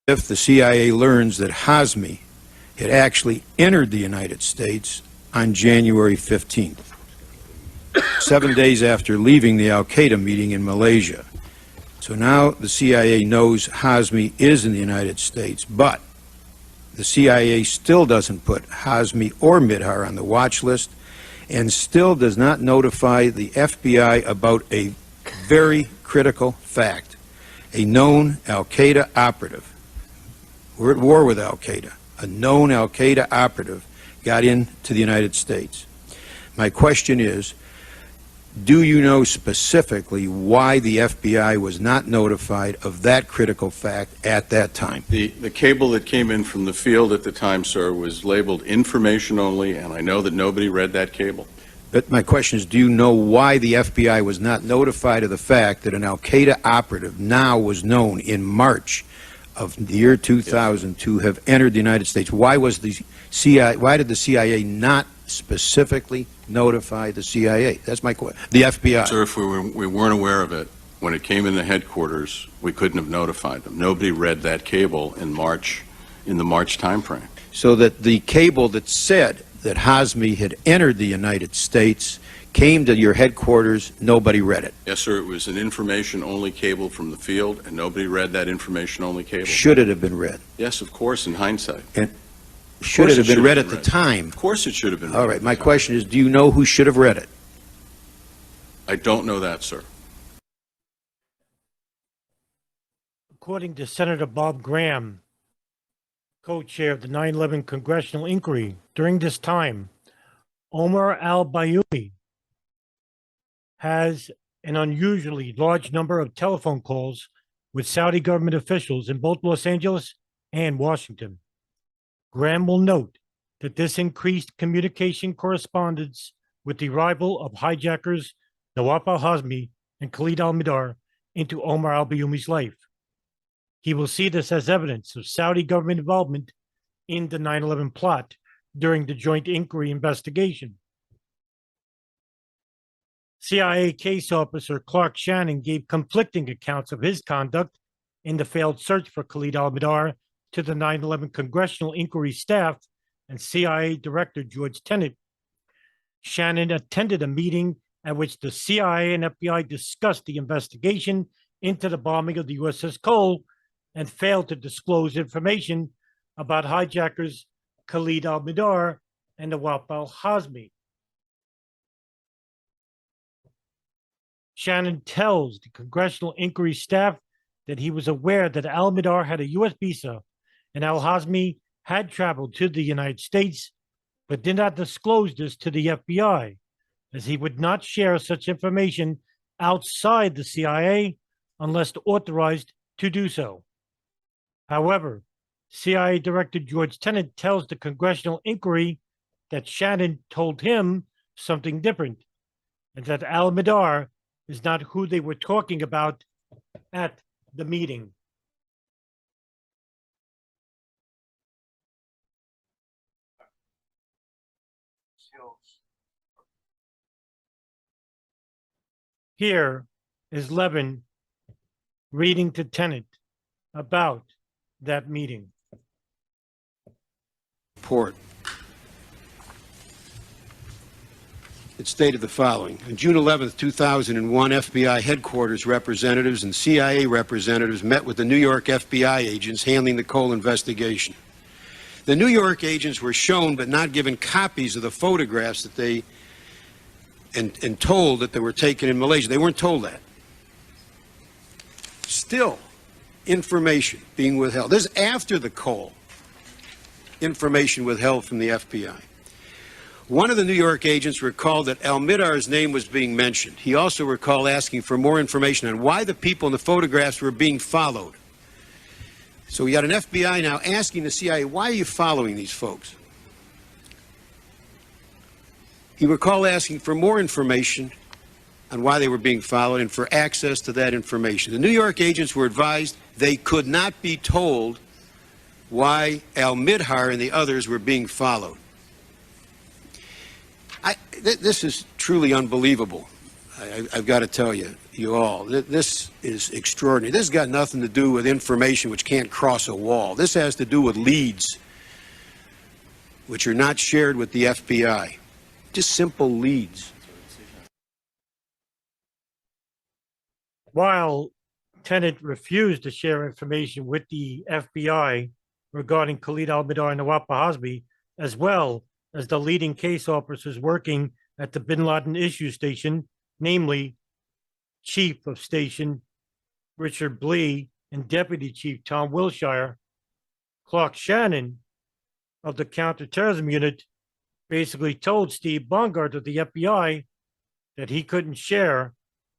if the CIA learns that Hazmi had actually entered the United States on January 15th, 7 days after leaving the Al-Qaeda meeting in Malaysia. So now the CIA knows Hazmi is in the United States, but the CIA still doesn't put Hazmi or Midhar on the watch list and still does not notify the FBI about a very critical fact. A known Al-Qaeda operative, we're at war with Al-Qaeda, a known Al-Qaeda operative got into the United States. My question is, do you know specifically why the FBI was not notified of that critical fact at that time? The cable that came in from the field at the time, sir, was labeled information only, and I know that nobody read that cable. But my question is, do you know why the FBI was not notified of the fact that an Al-Qaeda operative now was known in March of the year 2000 to have entered the United States? Why was the CIA, why did the CIA not specifically notify the CIA? That's my question. The FBI. Sir, if we weren't aware of it, when it came into headquarters, we couldn't have notified them. Nobody read that cable in March, in the March timeframe. So that the cable that said that Hazmi had entered the United States came to your headquarters, nobody read it? Yes, sir, it was an information-only cable from the field, and nobody read that information-only cable. Should it have been read? Yes, of course, in hindsight. And should it have been read at the time? Of course it should have been read. All right, my question is, do you know who should have read it? I don't know that, sir. According to Senator Bob Graham, co-chair of the 9/11 Congressional Inquiry, during this time, Omar al-Bayoumi has an unusually large number of telephone calls with Saudi government officials in both Los Angeles and Washington. Graham will note that this increased communication correspondence with the arrival of hijackers Nawaf al-Hazmi and Khalid al-Mihdhar into Omar al-Bayoumi's life. He will see this as evidence of Saudi government involvement in the 9/11 plot during the joint inquiry investigation. CIA case officer Clark Shannon gave conflicting accounts of his conduct in the failed search for Khalid al-Mihdhar to the 9/11 Congressional Inquiry staff and CIA Director George Tenet. Shannon attended a meeting at which the CIA and FBI discussed the investigation into the bombing of the USS Cole and failed to disclose information about hijackers Khalid al-Mihdhar and Nawaf al-Hazmi. Shannon tells the Congressional Inquiry staff that he was aware that al-Mihdhar had a U.S. visa and al-Hazmi had traveled to the United States, but did not disclose this to the FBI, as he would not share such information outside the CIA unless authorized to do so. However, CIA Director George Tenet tells the Congressional Inquiry that Shannon told him something different, and that al-Mihdhar is not who they were talking about at the meeting. Here is Levin reading to Tenet about that meeting. Report. It stated the following. On June 11th, 2001, FBI headquarters representatives and CIA representatives met with the New York FBI agents handling the Cole investigation. The New York agents were shown but not given copies of the photographs that they and told that they were taken in Malaysia. They weren't told that. Still, information being withheld. This is after the Cole. Information withheld from the FBI. One of the New York agents recalled that al-Mihdhar's name was being mentioned. He also recalled asking for more information on why the people in the photographs were being followed. So we got an FBI now asking the CIA, why are you following these folks? He recalled asking for more information on why they were being followed and for access to that information. The New York agents were advised they could not be told why al-Mihdhar and the others were being followed. This is truly unbelievable. I've got to tell you, you all, this is extraordinary. This has got nothing to do with information which can't cross a wall. This has to do with leads which are not shared with the FBI. Just simple leads. While Tenet refused to share information with the FBI regarding Khalid al-Mihdhar and Nawaf Hazmi, as well as the leading case officers working at the Bin Laden issue station, namely Chief of Station Richard Blee and Deputy Chief Tom Wilshire, Clark Shannon of the Counterterrorism Unit basically told Steve Bongard of the FBI that he couldn't share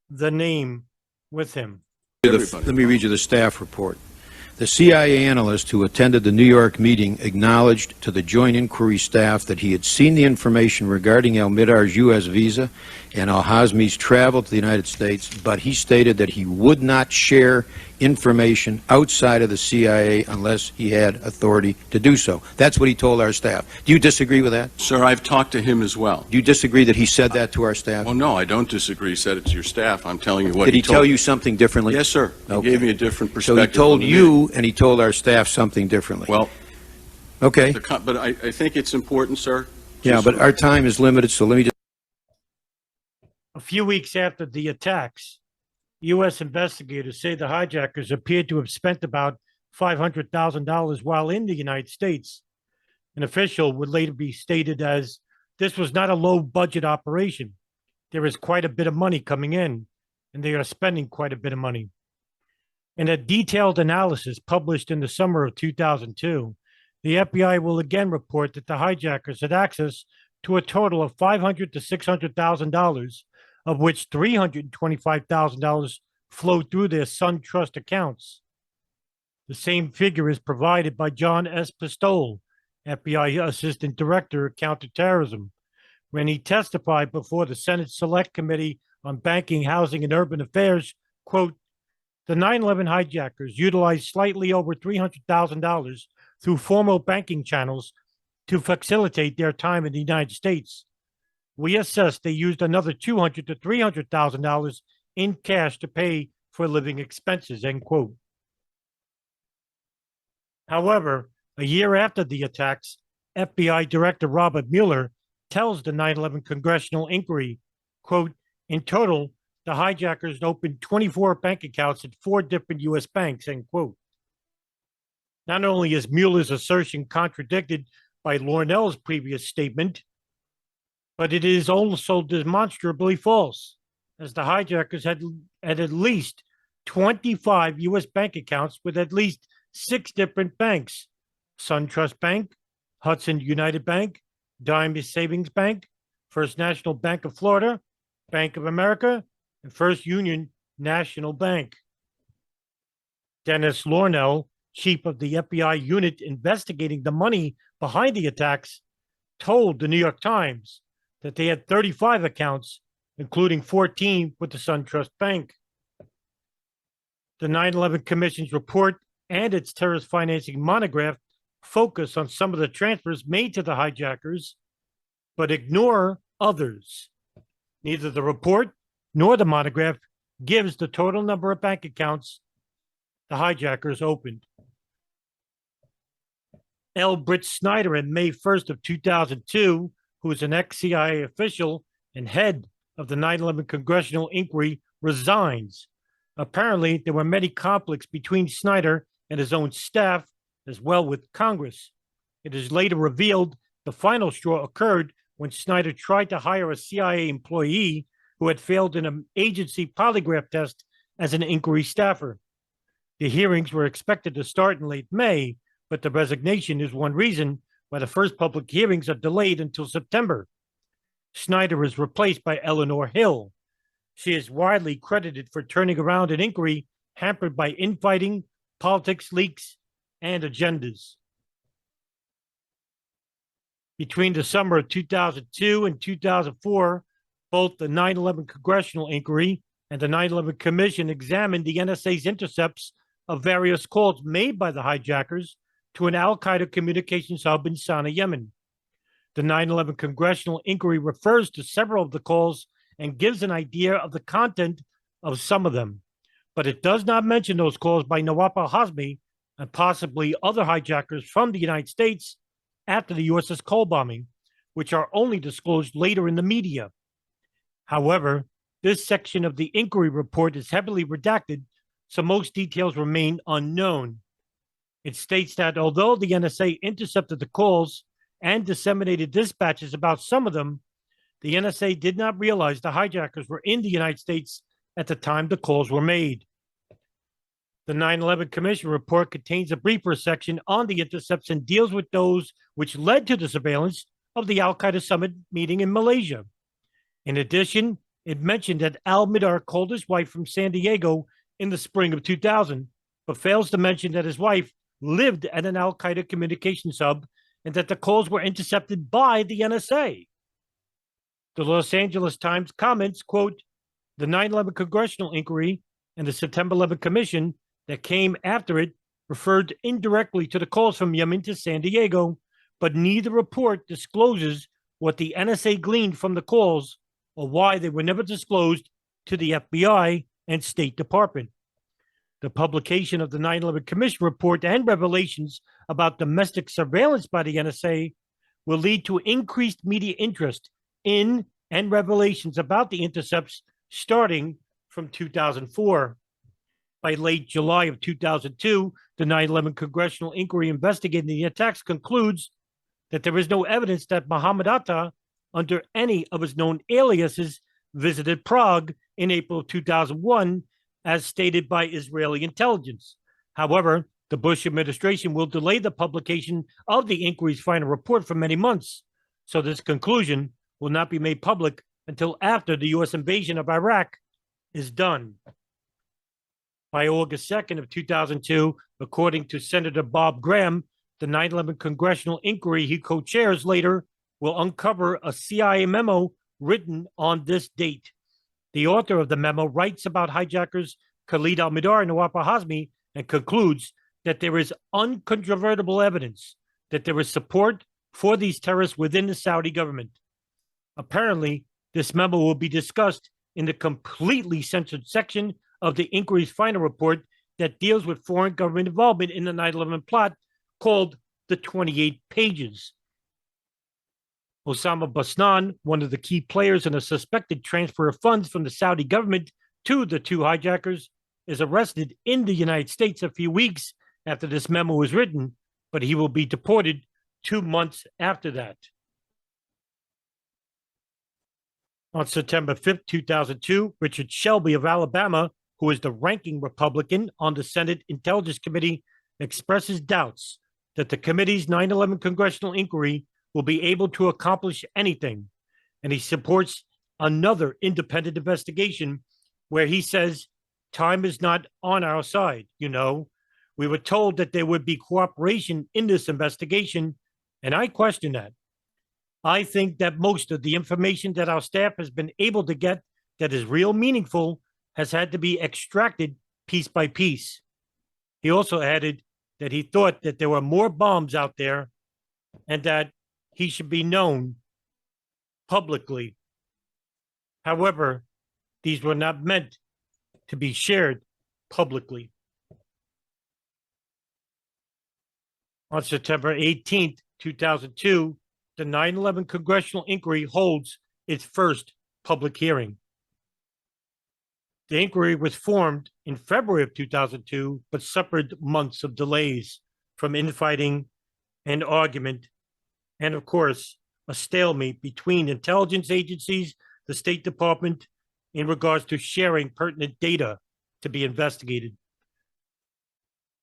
the name with him. Let me read you the staff report. The CIA analyst who attended the New York meeting acknowledged to the Joint Inquiry staff that he had seen the information regarding al-Mihdhar's U.S. visa and al-Hazmi's travel to the United States, but he stated that he would not share information outside of the CIA unless he had authority to do so. That's what he told our staff. Do you disagree with that? Sir, I've talked to him as well. Do you disagree that he said that to our staff? Well, no, I don't disagree. He said it to your staff. I'm telling you what Did he told tell you something differently? Yes, sir. He Okay. gave me a different So perspective. he told on the you and he told our staff something differently. Well, okay. but I think it's important, sir. Yeah, Just- but our time is limited, so let me just... A few weeks after the attacks, U.S. investigators say the hijackers appeared to have spent about $500,000 while in the United States. An official would later be stated as, this was not a low-budget operation. There is quite a bit of money coming in, and they are spending quite a bit of money. In a detailed analysis published in the summer of 2002, the FBI will again report that the hijackers had access to a total of $500,000 to $600,000, of which $325,000 flowed through their SunTrust accounts. The same figure is provided by John S. Pistole, FBI Assistant Director of Counterterrorism, when he testified before the Senate Select Committee on Banking, Housing, and Urban Affairs, quote, the 9/11 hijackers utilized slightly over $300,000 through formal banking channels to facilitate their time in the United States. We assess they used another $200,000 to $300,000 in cash to pay for living expenses, end quote. However, a year after the attacks, FBI Director Robert Mueller tells the 9/11 Congressional Inquiry, quote, in total, the hijackers opened 24 bank accounts at 4 different U.S. banks, end quote. Not only is Mueller's assertion contradicted by Lornell's previous statement, but it is also demonstrably false, as the hijackers had at least 25 U.S. bank accounts with at least 6 different banks: SunTrust Bank, Hudson United Bank, Dime Savings Bank, First National Bank of Florida, Bank of America, and First Union National Bank. Dennis Lornell, chief of the FBI unit investigating the money behind the attacks, told the New York Times that they had 35 accounts, including 14 with the SunTrust Bank. The 9/11 Commission's report and its terrorist financing monograph focus on some of the transfers made to the hijackers, but ignore others. Neither the report nor the monograph gives the total number of bank accounts the hijackers opened. L. Britt Snyder, on May 1st of 2002, who is an ex-CIA official and head of the 9/11 Congressional Inquiry, resigns. Apparently, there were many conflicts between Snyder and his own staff, as well with Congress. It is later revealed the final straw occurred when Snyder tried to hire a CIA employee who had failed in an agency polygraph test as an inquiry staffer. The hearings were expected to start in late May, but the resignation is one reason why the first public hearings are delayed until September. Snyder is replaced by Eleanor Hill. She is widely credited for turning around an inquiry hampered by infighting, politics leaks, and agendas. Between the summer of 2002 and 2004, both the 9/11 Congressional Inquiry and the 9/11 Commission examined the NSA's intercepts of various calls made by the hijackers to an al-Qaeda communications hub in Sana'a, Yemen. The 9/11 Congressional Inquiry refers to several of the calls and gives an idea of the content of some of them, but it does not mention those calls by Nawab al-Hazmi and possibly other hijackers from the United States after the USS Cole bombing, which are only disclosed later in the media. However, this section of the inquiry report is heavily redacted, so most details remain unknown. It states that although the NSA intercepted the calls and disseminated dispatches about some of them, the NSA did not realize the hijackers were in the United States at the time the calls were made. The 9/11 Commission report contains a briefer section on the intercepts and deals with those which led to the surveillance of the Al-Qaeda summit meeting in Malaysia. In addition, it mentioned that al-Midar called his wife from San Diego in the spring of 2000, but fails to mention that his wife lived at an Al-Qaeda communications hub and that the calls were intercepted by the NSA. The Los Angeles Times comments, quote, the 9/11 Congressional Inquiry and the September 11 Commission that came after it referred indirectly to the calls from Yemen to San Diego, but neither report discloses what the NSA gleaned from the calls or why they were never disclosed to the FBI and State Department. The publication of the 9/11 Commission report and revelations about domestic surveillance by the NSA will lead to increased media interest in and revelations about the intercepts starting from 2004. By late July of 2002, the 9/11 Congressional Inquiry investigating the attacks concludes that there is no evidence that Mohammed Atta, under any of his known aliases, visited Prague in April 2001, as stated by Israeli intelligence. However, the Bush administration will delay the publication of the inquiry's final report for many months, so this conclusion will not be made public until after the U.S. invasion of Iraq is done. By August 2nd of 2002, according to Senator Bob Graham, the 9/11 Congressional Inquiry he co-chairs later will uncover a CIA memo written on this date. The author of the memo writes about hijackers Khalid al-Midar and Nawab al-Hazmi and concludes that there is uncontrovertible evidence that there is support for these terrorists within the Saudi government. Apparently, this memo will be discussed in the completely censored section of the inquiry's final report that deals with foreign government involvement in the 9/11 plot, called the 28 pages. Osama Basnan, one of the key players in a suspected transfer of funds from the Saudi government to the two hijackers, is arrested in the United States a few weeks after this memo was written, but he will be deported 2 months after that. On September 5th, 2002, Richard Shelby of Alabama, who is the ranking Republican on the Senate Intelligence Committee, expresses doubts that the committee's 9/11 Congressional Inquiry will be able to accomplish anything, and he supports another independent investigation where he says, time is not on our side, you know. We were told that there would be cooperation in this investigation, and I question that. I think that most of the information that our staff has been able to get that is real meaningful has had to be extracted piece by piece. He also added that he thought that there were more bombs out there and that he should be known publicly. However, these were not meant to be shared publicly. On September 18th, 2002, the 9/11 Congressional Inquiry holds its first public hearing. The inquiry was formed in February of 2002, but suffered months of delays from infighting and argument, and of course, a stalemate between intelligence agencies, the State Department, in regards to sharing pertinent data to be investigated.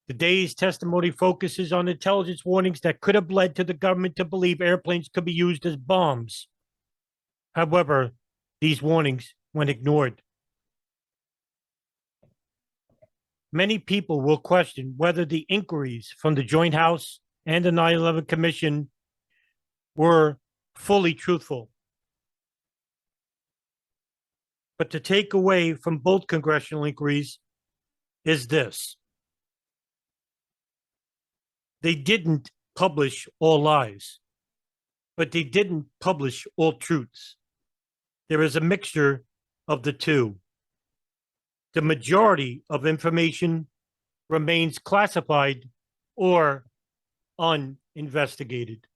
Today's testimony focuses on intelligence warnings that could have led to the government to believe airplanes could be used as bombs. However, these warnings went ignored. Many people will question whether the inquiries from the Joint House and the 9/11 Commission were fully truthful. But the takeaway from both congressional inquiries is this: they didn't publish all lies, but they didn't publish all truths. there is a mixture of the two. The majority of information remains classified or uninvestigated.